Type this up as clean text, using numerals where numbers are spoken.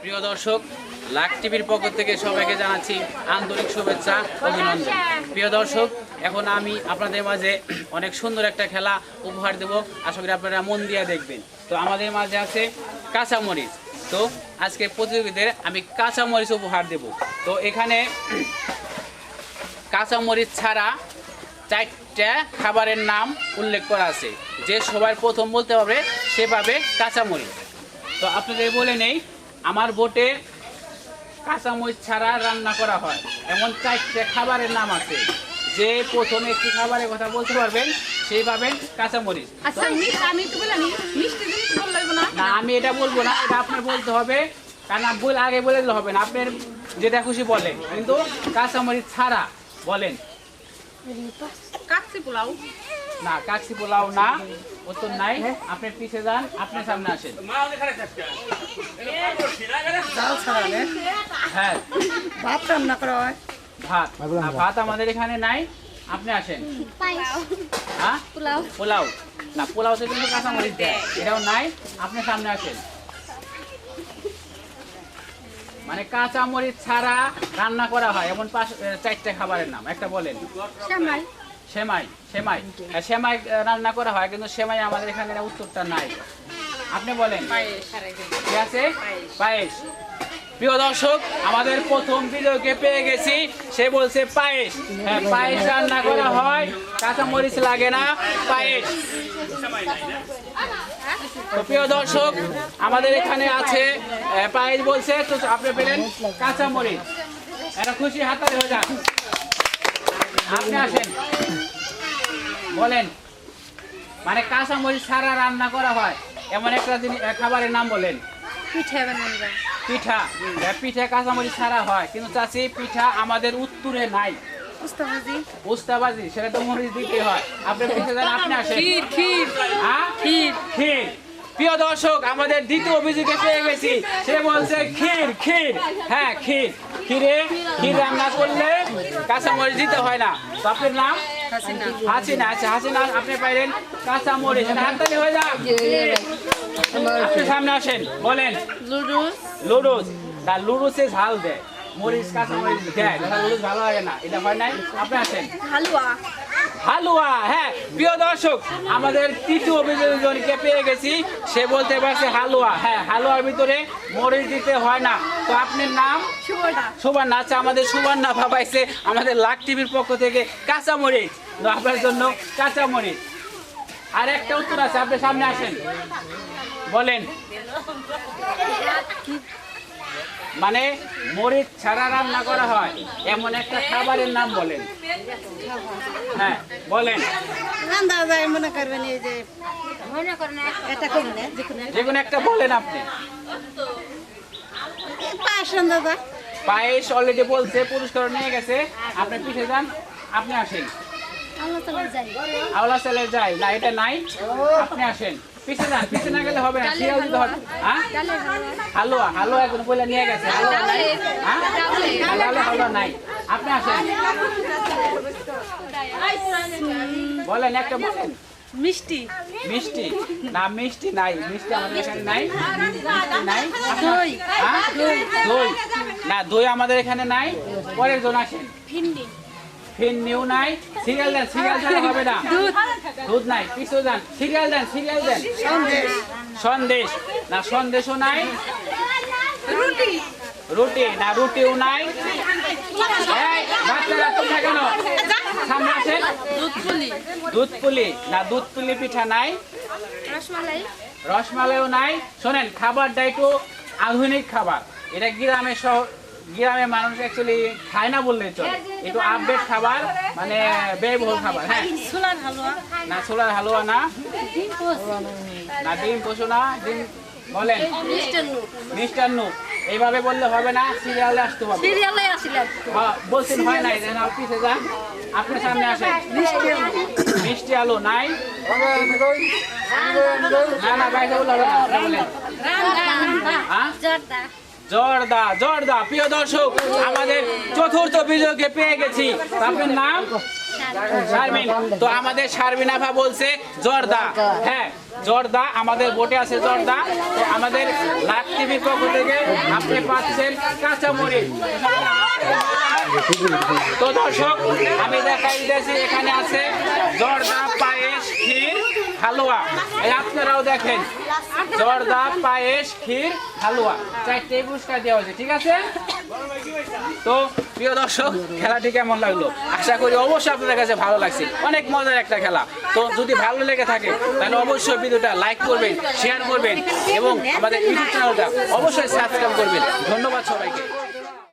প্রিয় দর্শক, লাক টিভির পক্ষ থেকে সবাইকে জানাচ্ছি আন্তরিক শুভেচ্ছা, অভিনন্দন। প্রিয় দর্শক, এখন আমি আপনাদের মাঝে অনেক সুন্দর একটা খেলা উপহার দেব, আশা করি আপনারা মন দিয়ে দেখবেন। তো আমাদের মাঝে আছে কাঁচামরিচ। তো আজকে প্রতিযোগীদের আমি কাঁচামরিচ উপহার দেব। তো এখানে কাঁচামরিচ ছাড়া 4টা খাবারের নাম উল্লেখ করা আছে। যে সবার প্রথম বলতে পারবে সে পাবে কাঁচামরিচ। তো আপনাদের বলে নেই, আমার বোটে কাঁচামরিচ ছাড়া রান্না করা হয় এমন 4টা খাবারের নাম আছে। যে প্রথমে একটি খাবারের কথা বলতে পারবেন সেই পাবেন কাঁচামরিচ। না, আমি এটা বলবো না, এটা আপনার বলতে হবে, কারণ বলে আগে বলে দিলে হবে না। আপনার যেটা খুশি বলেন, কিন্তু কাঁচামরিচ ছাড়া বলেন। কাচ্চি পোলাও না, কাচ্চি পোলাও না, উত্তর নাই। আপনি পিছিয়ে যান, আপনি সামনে আসেন। হ্যাঁ, ভাত রান্না করা হয়। ভাত না, ভাত আমাদের এখানে নাই। আপনি আসেন। হ্যাঁ, পোলাও না, পোলাওতে কিন্তু কাঁচামরিচ দেয়, এটাও নাই। আপনি সামনে আসেন। মানে কাঁচামরিচ ছাড়া রান্না করা হয় এমন 4টা খাবারের নাম একটা বলেন। সেমাই। সেমাই রান্না করা হয়, কিন্তু সেমাই আমাদের এখানে উত্তরটা নাই। আপনি বলেন। ঠিক আছে, পায়েস। প্রিয় দর্শক, আমাদের প্রথম ভিডিওকে পেয়ে গেছি, সে বলছে পায়েস। হ্যাঁ, পায়েস রান্না করা হয়, কাঁচামরিচ লাগে না, পায়েস। তো প্রিয় দর্শক, আমাদের এখানে আছে পায়েস বলছে, তো আপনি পেলেন কাঁচামরিচ। এটা খুশি হাততালি হয়ে যান। আপনি আসেন, বলেন। মানে কাঁচামরিচ ছাড়া রান্না করা হয় এমন একটা খাবারের নাম বলেন। পিঠা। পিঠা কাঁচামরিচ ছাড়া হয়, কিন্তু চাচি পিঠা আমাদের উত্তরে নাই। উস্তাবাজি, সেটা তো মরিচ দিতে হয়। আপনি পিঠে যান, আপনি আসেন। ক্ষীর। প্রিয় দর্শক, আমাদের দ্বিতীয় অভিযোগে পেয়ে গেছি, সে বলছে ক্ষীর। হ্যাঁ, ক্ষীর রান্না করলে কাঁচামরিচ দিতে হয় না। তো আপনার নাম? হাসিনা। আচ্ছা, হাসিনা, আপনি পাইলেন কাঁচামরিচ। হাততালি হয়ে যান। আপনি সামনে আসেন, বলেন। লুডুস না, লুডুসে ঝাল দেয়, মরিচ কাঁচামরিচ দেয়, লুডুস ভালো লাগে না, এটা হয় নাই। আপনি আসেন। হালুয়া। হ্যাঁ, প্রিয় দর্শক, আমাদের তৃতীয় অভিযোগকে পেয়ে গেছি, সে বলতে পারছে হালুয়া। হ্যাঁ, হালুয়ার ভিতরে মরিচ দিতে হয় না। তো আপনার নাম? সুবর্ণা। আচ্ছা, আমাদের সুবর্ণা পাইছে আমাদের লাক টিভির পক্ষ থেকে কাঁচামরিচ। তো আপনার জন্য কাঁচামরিচ। আর একটা উত্তর আছে, আপনি সামনে আসেন, বলেন। মানে মরিচ ছাড়া রান্না করা হয় এমন একটা খাবারের নাম বলেন। হ্যাঁ, বলেন। যে কোনো একটা বলেন আপনি। পায়েস অলরেডি বলছে, পুরস্কার নিয়ে গেছে। আপনি পিছিয়ে যান, আপনি আসেন। আওলা চালের যাই না, এটা নাই। আপনি আসেন, পিছিয়ে যান। পিছিয়ে না গেলে হবে না, সিরিয়াল দিতে হবে। হালুয়া এখন বলে নিয়ে গেছে, হালুয়া নাই। হালুয়া নাই। আপনি আসেন, বলেন একটা বলেন। মিষ্টি না, মিষ্টি নাই। মিষ্টি আমাদের এখানে নাই। দই না, দই আমাদের এখানে নাই। পরের জন আসেন। ফিন্নিও নাই। সিরিয়াল দেন হবে না। দুধ নাই, পিছু যান। সিরিয়াল দেন। সন্দেশ না, সন্দেশও নাই। রুটি না, রুটিও নাই। বাচ্চারা কোথায় কেন? সামনে আসেন। দুধপুলি না, দুধপুলি পিঠা নাই। রসমালাইও নাই। শোনেন, খাবারটা একটু আধুনিক খাবার। এটা গ্রামের মানুষ অ্যাকচুয়ালি খায় না বললেই চলে। একটু আপডেট খাবার, মানে ব্যয়বহুল খাবার। হ্যাঁ, না, ছোলার হালুয়া না, ডিম পোষো না, ডিম বলেন। মিষ্টান্ন। এইভাবে বললে হবে না, সিরিয়ালে আসতে হবে। বলছেন হয় নাই, পিছিয়ে যান। আপনি সামনে আসেন। মিষ্টি আলু নাই। না, বাইরে বললে হবে না, বলেন। জর্দা। প্রিয় দর্শক, আমাদের চতুর্থ বিজয়কে পেয়ে গেছি। আপনার নাম? শারমিন। তো আমাদের শারমিন আফা বলছে জর্দা। হ্যাঁ জর্দা, আমাদের বোটে আছে জর্দা। তো আমাদের লাইভ টিভির পক্ষ থেকে আপনি পাচ্ছেন কাঁচামরিচ। তো দর্শক আমি দেখাই দিয়েছি এখানে আছে জর্দা, পায়েস, ক্ষীর, হালুয়া। এই আপনারাও দেখেন জর্দা, পায়েস, ক্ষীর, হালুয়া, 4টে পুরস্কার দেওয়া হয়েছে। ঠিক আছে। তো প্রিয় দর্শক খেলাটি কেমন লাগলো? আশা করি অবশ্যই আপনাদের কাছে ভালো লাগছে। অনেক মজার একটা খেলা। তো যদি ভালো লেগে থাকে তাহলে অবশ্যই ভিডিওটা লাইক করবেন, শেয়ার করবেন এবং আমাদের ইউটিউব চ্যানেলটা অবশ্যই সাবস্ক্রাইব করবেন। ধন্যবাদ সবাইকে।